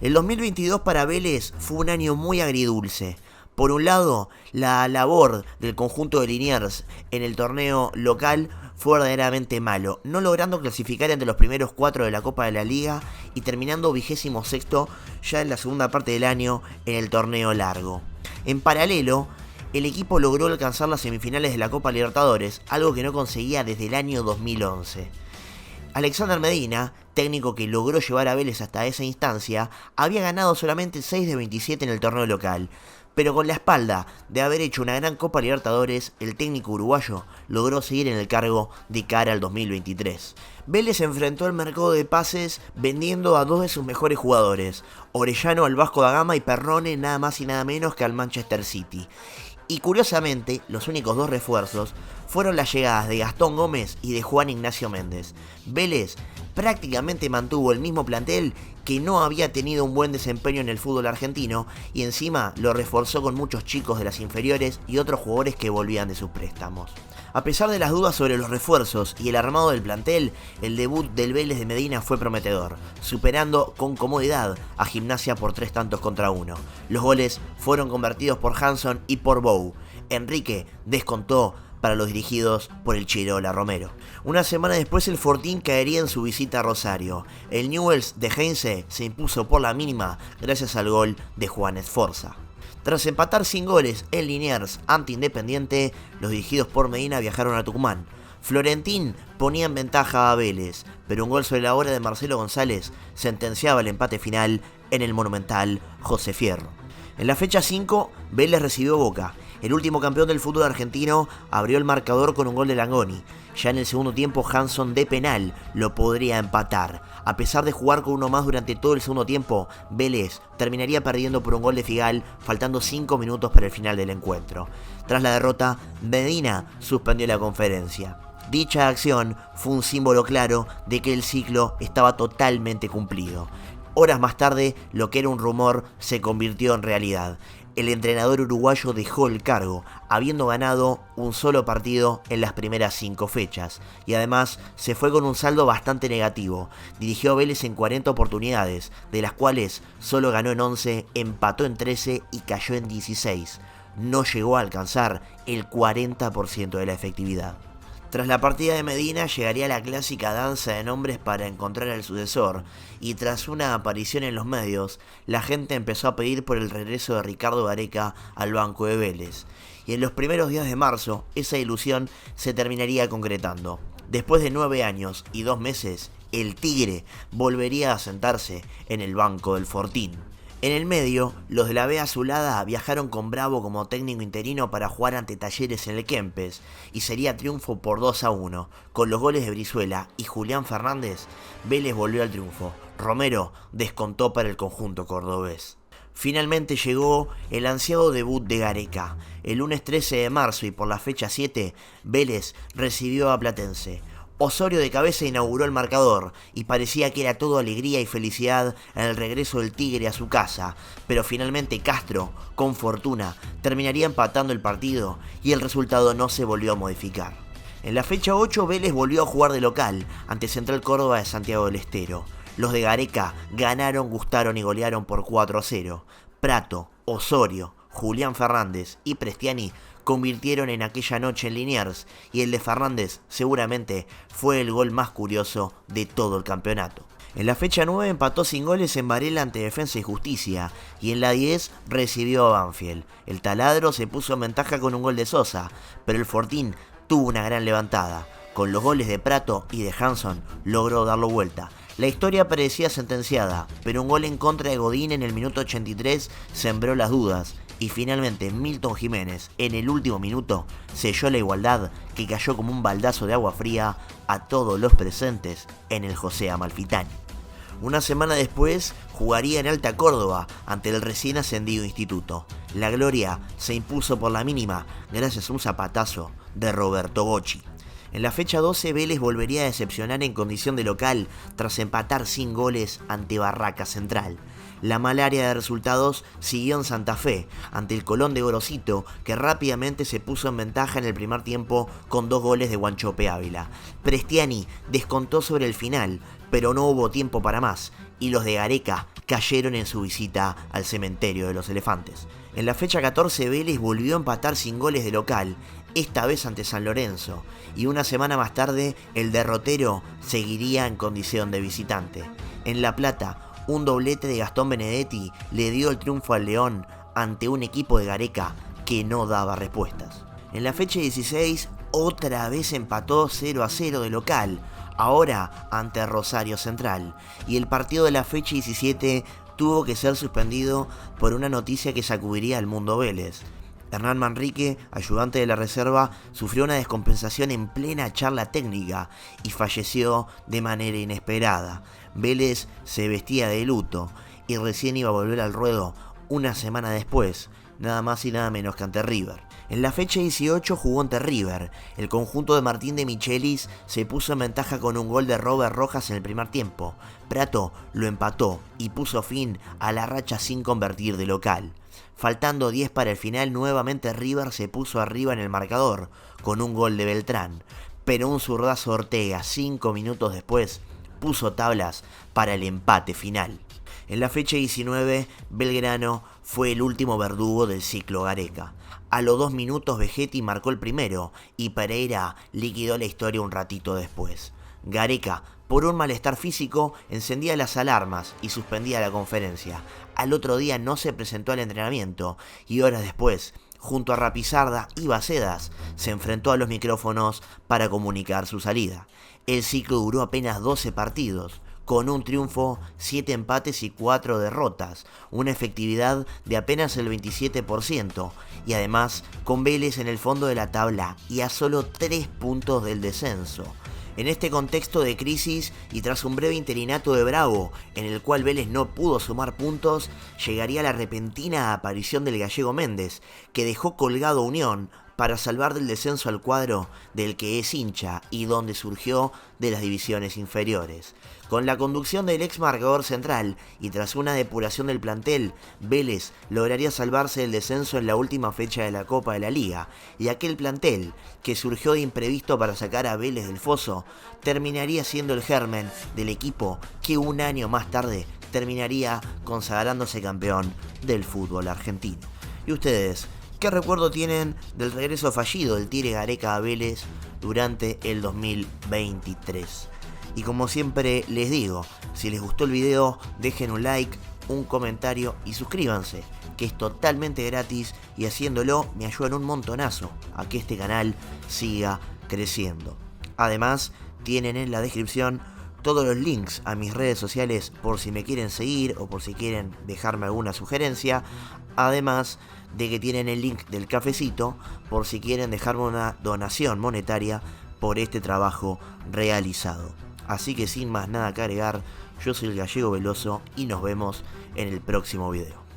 El 2022 para Vélez fue un año muy agridulce. Por un lado, la labor del conjunto de Liniers en el torneo local fue verdaderamente malo, no logrando clasificar entre los primeros 4 de la Copa de la Liga y terminando 26º ya en la segunda parte del año en el torneo largo. En paralelo, el equipo logró alcanzar las semifinales de la Copa Libertadores, algo que no conseguía desde el año 2011. Alexander Medina, técnico que logró llevar a Vélez hasta esa instancia, había ganado solamente 6 de 27 en el torneo local, pero con la espalda de haber hecho una gran Copa Libertadores, el técnico uruguayo logró seguir en el cargo de cara al 2023. Vélez enfrentó el mercado de pases vendiendo a 2 de sus mejores jugadores, Orellano al Vasco da Gama y Perrone nada más y nada menos que al Manchester City. Y curiosamente, los únicos 2 refuerzos fueron las llegadas de Gastón Gómez y de Juan Ignacio Méndez. Vélez prácticamente mantuvo el mismo plantel que no había tenido un buen desempeño en el fútbol argentino y encima lo reforzó con muchos chicos de las inferiores y otros jugadores que volvían de sus préstamos. A pesar de las dudas sobre los refuerzos y el armado del plantel, el debut del Vélez de Medina fue prometedor, superando con comodidad a Gimnasia por 3-1. Los goles fueron convertidos por Hanson y por Bou. Enrique descontó para los dirigidos por el Chirola Romero. Una semana después el Fortín caería en su visita a Rosario. El Newell's de Heinze se impuso por la mínima gracias al gol de Juan Esforza. Tras empatar sin goles en Liniers ante Independiente, los dirigidos por Medina viajaron a Tucumán. Florentín ponía en ventaja a Vélez, pero un gol sobre la hora de Marcelo González sentenciaba el empate final en el monumental José Fierro. En la fecha 5, Vélez recibió Boca. El último campeón del fútbol argentino abrió el marcador con un gol de Langoni. Ya en el segundo tiempo, Hanson de penal lo podría empatar. A pesar de jugar con uno más durante todo el segundo tiempo, Vélez terminaría perdiendo por un gol de Figal, faltando 5 minutos para el final del encuentro. Tras la derrota, Medina suspendió la conferencia. Dicha acción fue un símbolo claro de que el ciclo estaba totalmente cumplido. Horas más tarde, lo que era un rumor se convirtió en realidad. El entrenador uruguayo dejó el cargo, habiendo ganado un solo partido en las primeras 5 fechas, y además se fue con un saldo bastante negativo. Dirigió a Vélez en 40 oportunidades, de las cuales solo ganó en 11, empató en 13 y cayó en 16. No llegó a alcanzar el 40% de la efectividad. Tras la partida de Medina llegaría la clásica danza de nombres para encontrar al sucesor, y tras una aparición en los medios, la gente empezó a pedir por el regreso de Ricardo Gareca al banco de Vélez. Y en los primeros días de marzo, esa ilusión se terminaría concretando. Después de 9 años y 2 meses, el Tigre volvería a sentarse en el banco del Fortín. En el medio, los de la B azulada viajaron con Bravo como técnico interino para jugar ante Talleres en el Kempes, y sería triunfo por 2-1. Con los goles de Brizuela y Julián Fernández, Vélez volvió al triunfo. Romero descontó para el conjunto cordobés. Finalmente llegó el ansiado debut de Gareca. El lunes 13 de marzo y por la fecha 7, Vélez recibió a Platense. Osorio de cabeza inauguró el marcador y parecía que era todo alegría y felicidad en el regreso del Tigre a su casa, pero finalmente Castro, con fortuna, terminaría empatando el partido y el resultado no se volvió a modificar. En la fecha 8 Vélez volvió a jugar de local ante Central Córdoba de Santiago del Estero. Los de Gareca ganaron, gustaron y golearon por 4-0. Prato, Osorio, Julián Fernández y Prestiani convirtieron en aquella noche en Liniers, y el de Fernández seguramente fue el gol más curioso de todo el campeonato. En la fecha 9 empató sin goles en Varela ante Defensa y Justicia, y en la 10 recibió a Banfield. El taladro se puso en ventaja con un gol de Sosa, pero el Fortín tuvo una gran levantada. Con los goles de Prato y de Hanson logró darlo vuelta. La historia parecía sentenciada, pero un gol en contra de Godín en el minuto 83 sembró las dudas, y finalmente Milton Jiménez, en el último minuto, selló la igualdad que cayó como un baldazo de agua fría a todos los presentes en el José Amalfitani. Una semana después jugaría en Alta Córdoba ante el recién ascendido Instituto. La gloria se impuso por la mínima gracias a un zapatazo de Roberto Bocci. En la fecha 12, Vélez volvería a decepcionar en condición de local tras empatar sin goles ante Barraca Central. La malaria de resultados siguió en Santa Fe, ante el Colón de Gorosito, que rápidamente se puso en ventaja en el primer tiempo con 2 goles de Wanchope Ávila. Prestiani descontó sobre el final, pero no hubo tiempo para más, y los de Gareca cayeron en su visita al cementerio de los elefantes. En la fecha 14, Vélez volvió a empatar sin goles de local, esta vez ante San Lorenzo, y una semana más tarde el derrotero seguiría en condición de visitante. En La Plata, un doblete de Gastón Benedetti le dio el triunfo al León ante un equipo de Gareca que no daba respuestas. En la fecha 16, otra vez empató 0-0 de local, ahora ante Rosario Central, y el partido de la fecha 17 tuvo que ser suspendido por una noticia que sacudiría al mundo Vélez. Hernán Manrique, ayudante de la reserva, sufrió una descompensación en plena charla técnica y falleció de manera inesperada. Vélez se vestía de luto y recién iba a volver al ruedo una semana después, nada más y nada menos que ante River. En la fecha 18 jugó ante River. El conjunto de Martín de Michelis se puso en ventaja con un gol de Robert Rojas en el primer tiempo. Prato lo empató y puso fin a la racha sin convertir de local. Faltando 10 para el final, nuevamente River se puso arriba en el marcador con un gol de Beltrán. Pero un zurdazo Ortega 5 minutos después puso tablas para el empate final. En la fecha 19, Belgrano fue el último verdugo del ciclo Gareca. A los 2 minutos Vegetti marcó el primero y Pereira liquidó la historia un ratito después. Gareca, por un malestar físico, encendía las alarmas y suspendía la conferencia. Al otro día no se presentó al entrenamiento y horas después, junto a Rapizarda y Bacedas, se enfrentó a los micrófonos para comunicar su salida. El ciclo duró apenas 12 partidos, con un triunfo, 7 empates y 4 derrotas, una efectividad de apenas el 27%, y además con Vélez en el fondo de la tabla y a solo 3 puntos del descenso. En este contexto de crisis y tras un breve interinato de Bravo, en el cual Vélez no pudo sumar puntos, llegaría la repentina aparición del gallego Méndez, que dejó colgado Unión para salvar del descenso al cuadro del que es hincha y donde surgió de las divisiones inferiores. Con la conducción del ex marcador central y tras una depuración del plantel, Vélez lograría salvarse del descenso en la última fecha de la Copa de la Liga, y aquel plantel, que surgió de imprevisto para sacar a Vélez del foso, terminaría siendo el germen del equipo que un año más tarde terminaría consagrándose campeón del fútbol argentino. ¿Y ustedes? ¿Qué recuerdo tienen del regreso fallido del Tigre Gareca a Vélez durante el 2023? Y como siempre les digo, si les gustó el video, dejen un like, un comentario y suscríbanse, que es totalmente gratis y haciéndolo me ayudan un montonazo a que este canal siga creciendo. Además, tienen en la descripción todos los links a mis redes sociales por si me quieren seguir o por si quieren dejarme alguna sugerencia. Además de que tienen el link del cafecito por si quieren dejarme una donación monetaria por este trabajo realizado. Así que sin más nada que agregar, yo soy el Gallego Veloso y nos vemos en el próximo video.